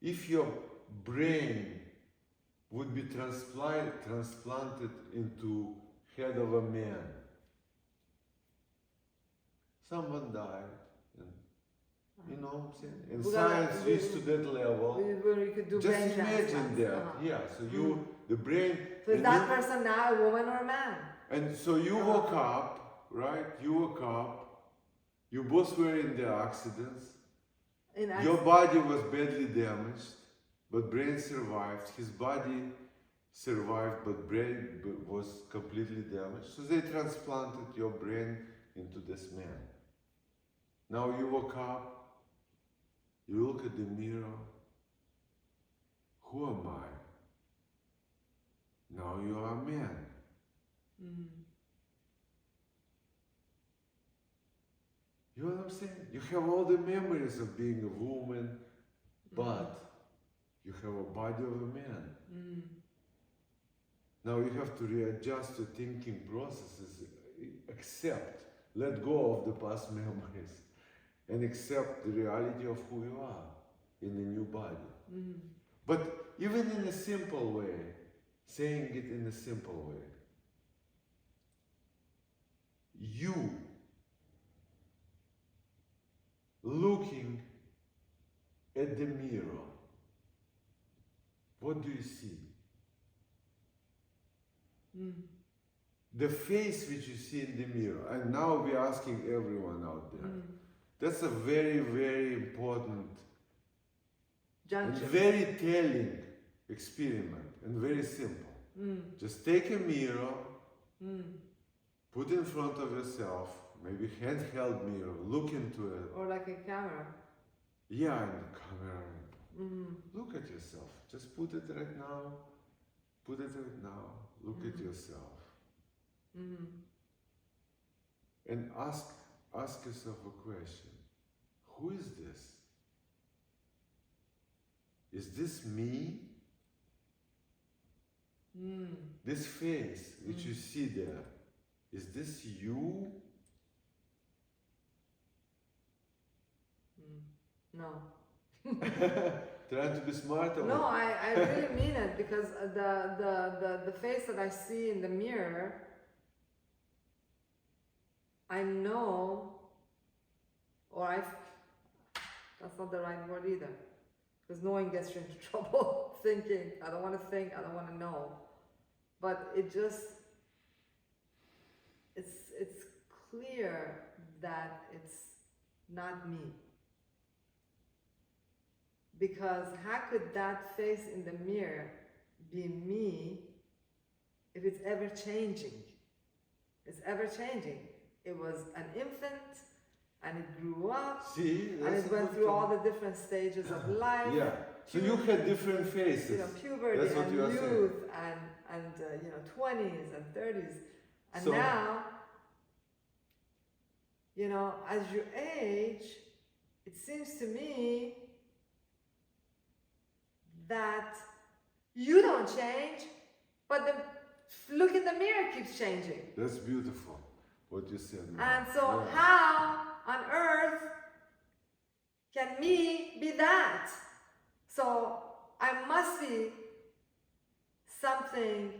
if your brain would be transplanted into head of a man. Someone died, and you know what I'm saying? And science reached to that level. Where you could do Just brain imagine that. transplants. Yeah, so the brain. So is that person now a woman or a man? And so you woke up, right? You woke up, you both were in the accidents. Your body was badly damaged, but brain survived. His body survived, but brain was completely damaged. So they transplanted your brain into this man. Now you woke up, you look at the mirror. Who am I? Now you are a man. You know what I'm saying? You have all the memories of being a woman, but you have a body of a man. Now you have to readjust your thinking processes, accept, let go of the past memories, and accept the reality of who you are in the new body. But even in a simple way, saying it in a simple way, you looking at the mirror, what do you see? The face which you see in the mirror. And now we're asking everyone out there. That's a very, very important and very telling experiment, and very simple. Just take a mirror, put in front of yourself, maybe handheld mirror, look into it. Or like a camera. Yeah, in the camera. Look at yourself. Just put it right now. Put it right now. Look at yourself. And ask yourself a question. Who is this? Is this me? This face which you see there, is this you? No. Trying to be smart or No, I really mean it, because the face that I see in the mirror, I know, that's not the right word either, because knowing gets you into trouble. Thinking, I don't want to think, I don't want to know. But it's clear that it's not me. Because how could that face in the mirror be me if it's ever changing? It's ever changing. It was an infant, and it grew up, and it went through all the different stages of life. Yeah. So you had different faces. You know, puberty and youth and 20s and 30s. And so, now, as you age, it seems to me that you don't change, but the look in the mirror keeps changing. That's beautiful, what you said. And so how on earth can me be that? So I must be something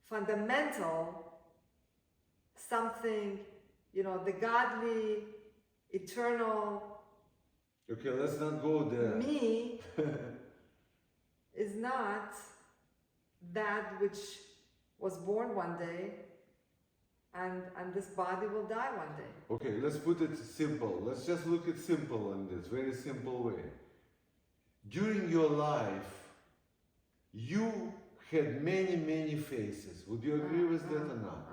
fundamental, something, the godly, eternal. Okay, let's not go there. Me is not that which was born one day, and this body will die one day. Okay, let's put it simple. Let's just look at simple in this very simple way. During your life, you had many, many faces. Would you agree with that or not?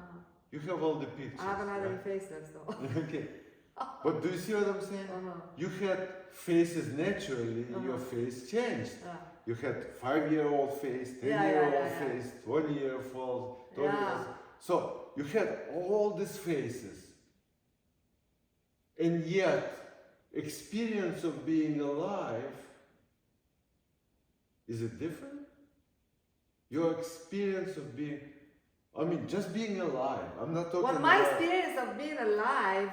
You have all the pictures. I haven't had right? any faces though. Okay. But do you see what I'm saying? You had faces naturally, your face changed. You had 5-year-old face, 10-year-old face, 20-year-old, 20 years. So you had all these faces. And yet, experience of being alive, is it different? Your experience of being, just being alive. I'm not talking about... my experience of being alive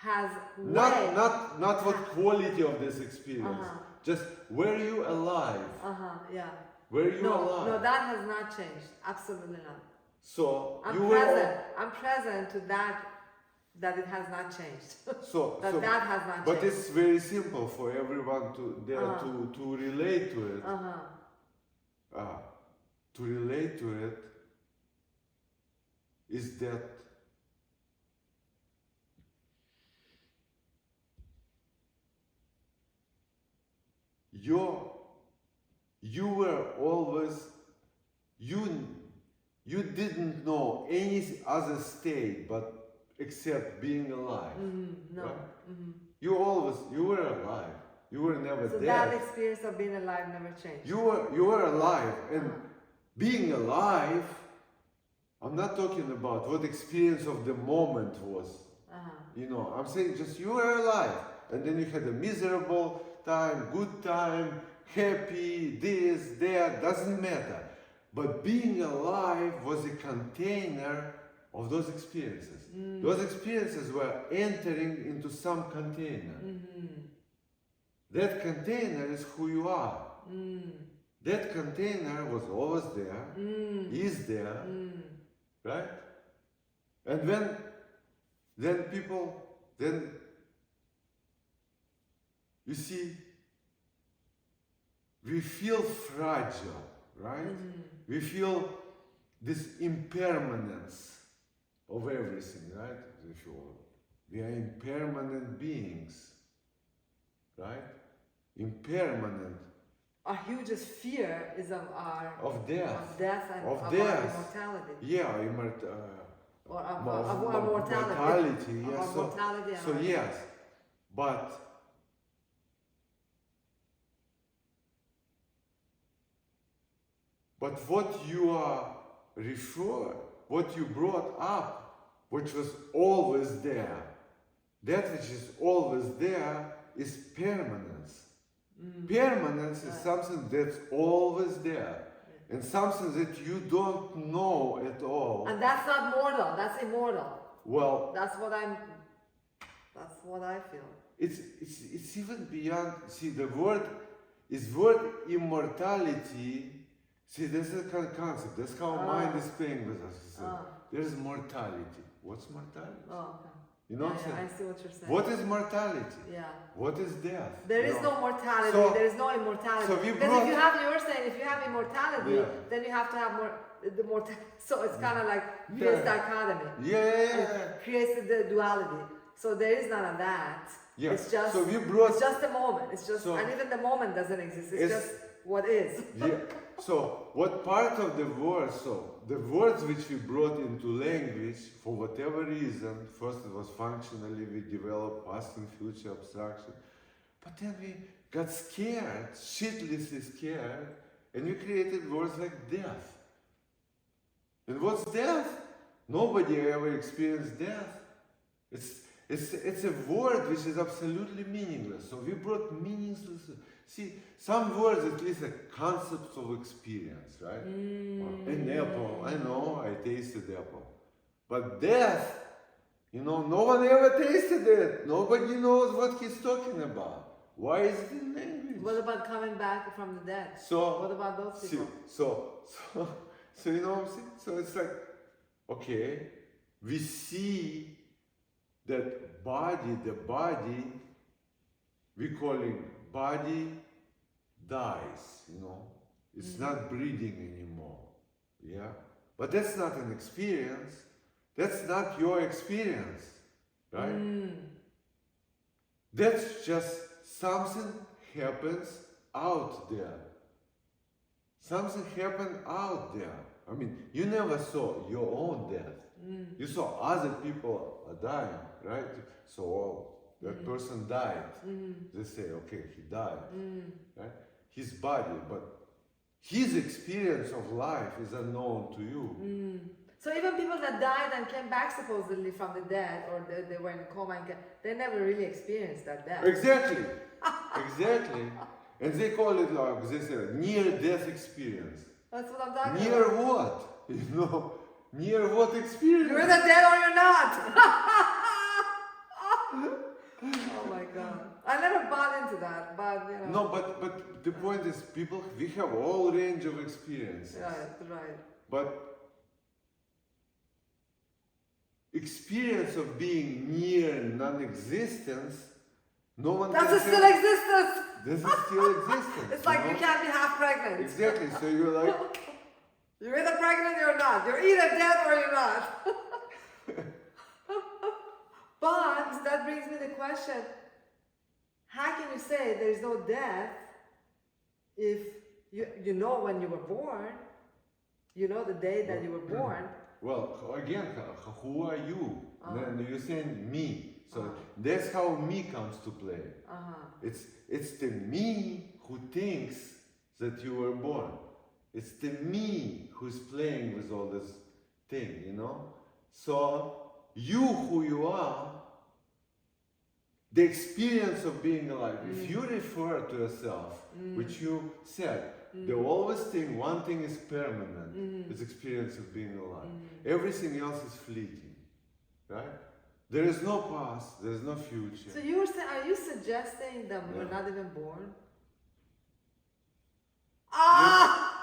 has Not what quality of this experience. Just were you alive? Yeah. Were you alive? No, that has not changed. Absolutely not. So I'm you present. were. I'm present to that it has not changed. So that has not but changed. it's very simple for everyone to relate to it. To relate to it is that you were always you didn't know any other state but except being alive. No. Right? You were alive. You were never So dead. that experience of being alive never changed. You were alive, and being alive, I'm not talking about what experience of the moment was. You know, I'm saying just you were alive, and then you had a miserable time, good time, happy, this, that, doesn't matter. But being alive was a container of those experiences. Those experiences were entering into some container. That container is who you are. That container was always there, is there, right? And then people, you see, we feel fragile, right? We feel this impermanence of everything, right? We are impermanent beings, right? Impermanent. Our hugest fear is of death. and Of our immortality. Yeah, Or of our mortality. Mortality, yes. Our mortality. So yes, but what you are what you brought up, which was always there, that which is always there is permanence. Permanence is something that's always there, and something that you don't know at all. And that's not mortal, that's immortal. Well, that's what I feel. It's even beyond. See, the word immortality. See, this is a kind of concept. That's how mind is playing with us. There's mortality. What's mortality? Oh, okay. You know what I'm saying? I see what you're saying. What is mortality? Yeah. What is death? There is no mortality. There is no immortality. So because if you have immortality, then you have to have the mortality. So it's kind of like creates dichotomy. It creates the duality. So there is none of that. Yeah. It's just. It's just a moment. It's just, and even the moment doesn't exist. It's just what is. Yeah. So what part of the words? So the words which we brought into language, for whatever reason, first it was functionally, we developed past and future abstraction, but then we got scared, shitlessly scared, and we created words like death. And what's death? Nobody ever experienced death. It's a word which is absolutely meaningless. So we brought meaningless. See, some words at least are concepts of experience, right? An apple, I know, I tasted apple. But death, no one ever tasted it. Nobody knows what he's talking about. Why is it in language? What about coming back from the dead? So, what about those people? So you know what I'm saying? So it's like, okay, we see that the body, we call it body dies, it's not breathing anymore, yeah? But that's not an experience, that's not your experience, right? That's just something happens out there. Something happened out there. I mean, you never saw your own death. You saw other people are dying, right? So that person died. They say, okay, he died, right? His body, but his experience of life is unknown to you. So even people that died and came back supposedly from the dead, or they were in a coma, they never really experienced that death. Exactly, exactly. And they call it like, they say, near-death experience. That's what I'm talking Near about. what? Near what experience? You're either dead or you're not. Oh my God. I never bought into that, but you know. No, but the point is, people, we have all range of experiences. Right. But experience of being near non-existence, no one That's can a still existence. This is still existence. It's like you can't be half pregnant. Exactly. So you're like, You're either pregnant or you're not. You're either dead or you're not. But that brings me to the question, how can you say there's no death if you know when you were born, you know the day that you were born? well, again, who are you? Then you're saying me. So that's how me comes to play. It's the me who thinks that you were born. It's the me who's playing with all this thing, you know? So you who you are, the experience of being alive, if you refer to yourself, which you said, they always think one thing is permanent, it's experience of being alive. Everything else is fleeting, right? There is no past, there is no future. So you were saying, are you suggesting that we're not even born?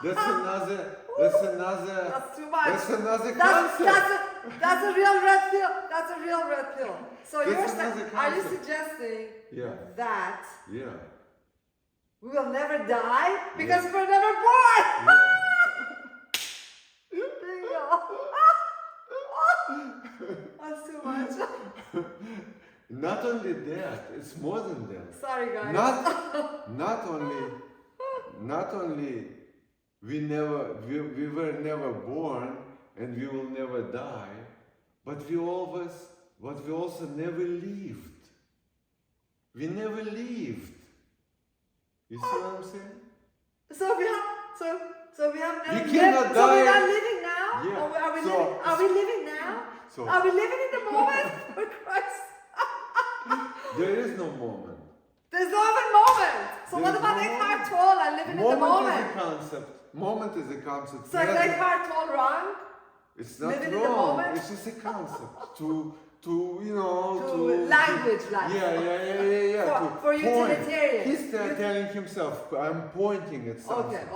That's another. That's too much. That's another concept. That's a real red pill. That's a real red pill. So That's you're another are you concept. suggesting Yeah. that Yeah. we will never die because we're never born? Bingo. That's too much. Not only that, it's more than that. Sorry, guys. Not only we were never born and we will never die, but we also never lived. We never lived. You see what I'm saying? So we have never We cannot lived. die. So we're not living now? Yeah. Or are we So- living? Are we living now? So Are we living in the moment? For Christ. there is no moment. There's no even moment. So There's what about no Eckhart Tolle and living in the moment? Is a concept. Moment is a concept. So is Eckhart Tolle wrong? It's not living in the wrong. moment? It's just a concept to you know Language, like. Yeah. For point. utilitarian. He's telling himself, I'm pointing at something. Okay.